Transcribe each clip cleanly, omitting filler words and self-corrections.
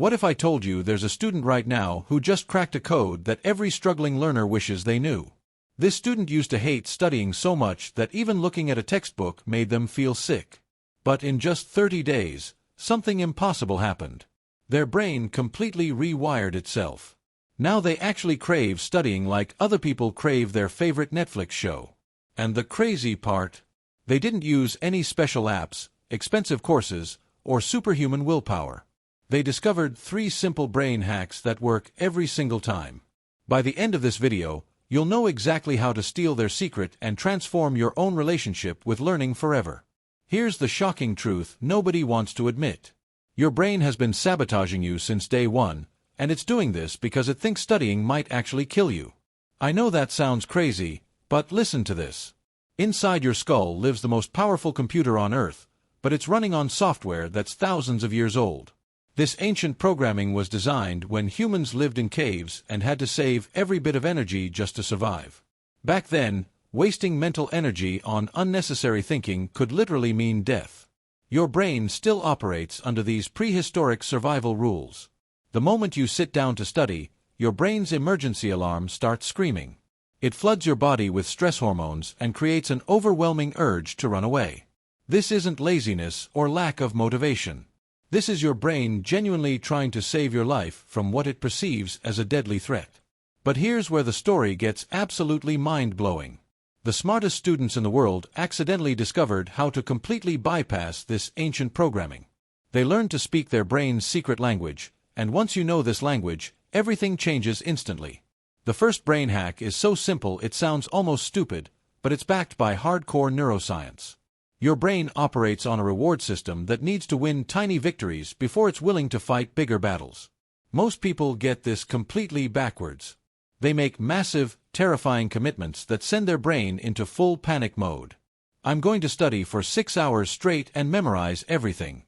What if I told you there's a student right now who just cracked a code that every struggling learner wishes they knew? This student used to hate studying so much that even looking at a textbook made them feel sick. But in just 30 days, something impossible happened. Their brain completely rewired itself. Now they actually crave studying like other people crave their favorite Netflix show. And the crazy part? They didn't use any special apps, expensive courses, or superhuman willpower. They discovered 3 simple brain hacks that work every single time. By the end of this video, you'll know exactly how to steal their secret and transform your own relationship with learning forever. Here's the shocking truth nobody wants to admit. Your brain has been sabotaging you since day one, and it's doing this because it thinks studying might actually kill you. I know that sounds crazy, but listen to this. Inside your skull lives the most powerful computer on Earth, but it's running on software that's thousands of years old. This ancient programming was designed when humans lived in caves and had to save every bit of energy just to survive. Back then, wasting mental energy on unnecessary thinking could literally mean death. Your brain still operates under these prehistoric survival rules. The moment you sit down to study, your brain's emergency alarm starts screaming. It floods your body with stress hormones and creates an overwhelming urge to run away. This isn't laziness or lack of motivation. This is your brain genuinely trying to save your life from what it perceives as a deadly threat. But here's where the story gets absolutely mind-blowing. The smartest students in the world accidentally discovered how to completely bypass this ancient programming. They learned to speak their brain's secret language, and once you know this language, everything changes instantly. The first brain hack is so simple it sounds almost stupid, but it's backed by hardcore neuroscience. Your brain operates on a reward system that needs to win tiny victories before it's willing to fight bigger battles. Most people get this completely backwards. They make massive, terrifying commitments that send their brain into full panic mode. I'm going to study for 6 hours straight and memorize everything.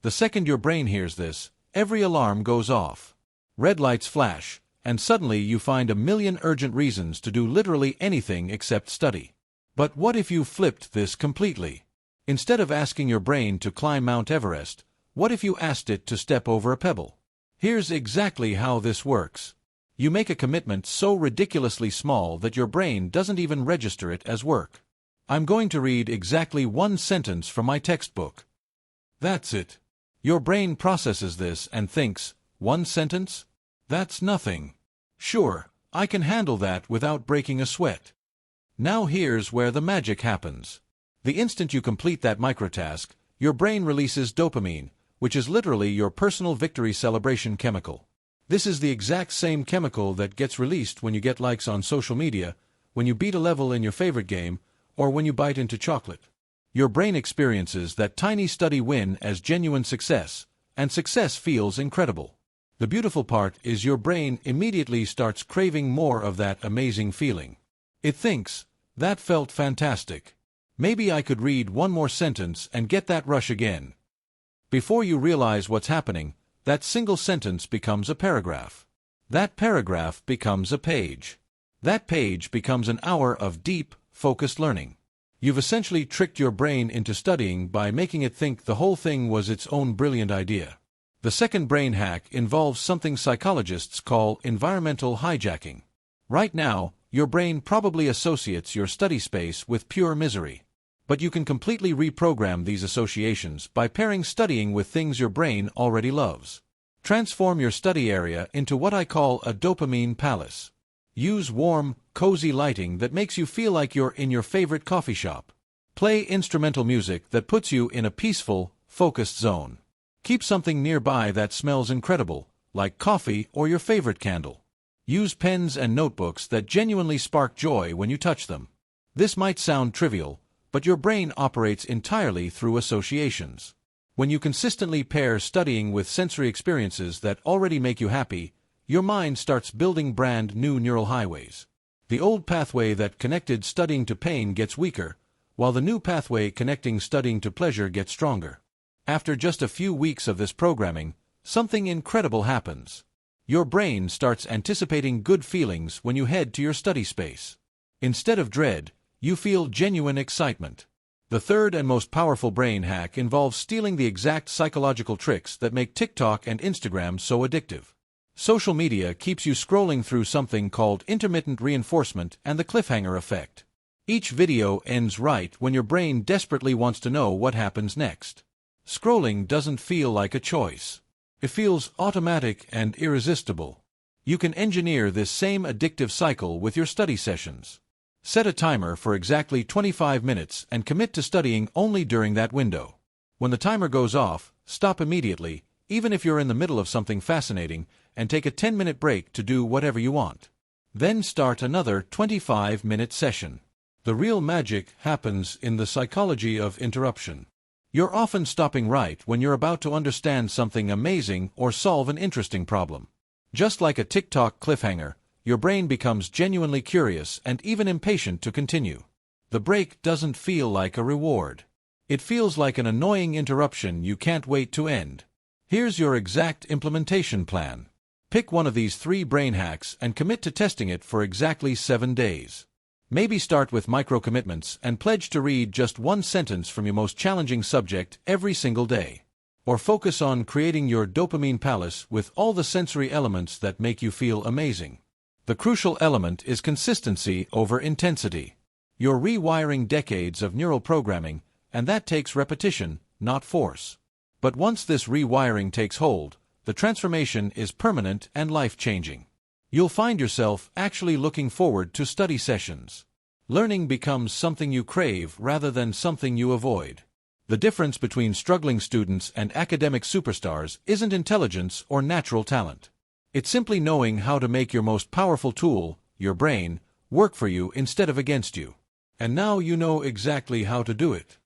The second your brain hears this, every alarm goes off. Red lights flash, and suddenly you find a million urgent reasons to do literally anything except study. But what if you flipped this completely? Instead of asking your brain to climb Mount Everest, what if you asked it to step over a pebble? Here's exactly how this works. You make a commitment so ridiculously small that your brain doesn't even register it as work. I'm going to read exactly 1 sentence from my textbook. That's it. Your brain processes this and thinks, 1 sentence? That's nothing. Sure, I can handle that without breaking a sweat. Now here's where the magic happens. The instant you complete that microtask, your brain releases dopamine, which is literally your personal victory celebration chemical. This is the exact same chemical that gets released when you get likes on social media, when you beat a level in your favorite game, or when you bite into chocolate. Your brain experiences that tiny study win as genuine success, and success feels incredible. The beautiful part is your brain immediately starts craving more of that amazing feeling. It thinks, that felt fantastic. Maybe I could read 1 more sentence and get that rush again. Before you realize what's happening, that single sentence becomes a paragraph. That paragraph becomes a page. That page becomes an hour of deep, focused learning. You've essentially tricked your brain into studying by making it think the whole thing was its own brilliant idea. The second brain hack involves something psychologists call environmental hijacking. Right now, your brain probably associates your study space with pure misery. But you can completely reprogram these associations by pairing studying with things your brain already loves. Transform your study area into what I call a dopamine palace. Use warm, cozy lighting that makes you feel like you're in your favorite coffee shop. Play instrumental music that puts you in a peaceful, focused zone. Keep something nearby that smells incredible, like coffee or your favorite candle. Use pens and notebooks that genuinely spark joy when you touch them. This might sound trivial, but your brain operates entirely through associations. When you consistently pair studying with sensory experiences that already make you happy, your mind starts building brand new neural highways. The old pathway that connected studying to pain gets weaker, while the new pathway connecting studying to pleasure gets stronger. After just a few weeks of this programming, something incredible happens. Your brain starts anticipating good feelings when you head to your study space. Instead of dread, you feel genuine excitement. The third and most powerful brain hack involves stealing the exact psychological tricks that make TikTok and Instagram so addictive. Social media keeps you scrolling through something called intermittent reinforcement and the cliffhanger effect. Each video ends right when your brain desperately wants to know what happens next. Scrolling doesn't feel like a choice. It feels automatic and irresistible. You can engineer this same addictive cycle with your study sessions. Set a timer for exactly 25 minutes and commit to studying only during that window. When the timer goes off, stop immediately, even if you're in the middle of something fascinating, and take a 10-minute break to do whatever you want. Then start another 25-minute session. The real magic happens in the psychology of interruption. You're often stopping right when you're about to understand something amazing or solve an interesting problem. Just like a TikTok cliffhanger, your brain becomes genuinely curious and even impatient to continue. The break doesn't feel like a reward. It feels like an annoying interruption you can't wait to end. Here's your exact implementation plan. Pick one of these 3 brain hacks and commit to testing it for exactly 7 days. Maybe start with micro-commitments and pledge to read just 1 sentence from your most challenging subject every single day. Or focus on creating your dopamine palace with all the sensory elements that make you feel amazing. The crucial element is consistency over intensity. You're rewiring decades of neural programming, and that takes repetition, not force. But once this rewiring takes hold, the transformation is permanent and life-changing. You'll find yourself actually looking forward to study sessions. Learning becomes something you crave rather than something you avoid. The difference between struggling students and academic superstars isn't intelligence or natural talent. It's simply knowing how to make your most powerful tool, your brain, work for you instead of against you. And now you know exactly how to do it.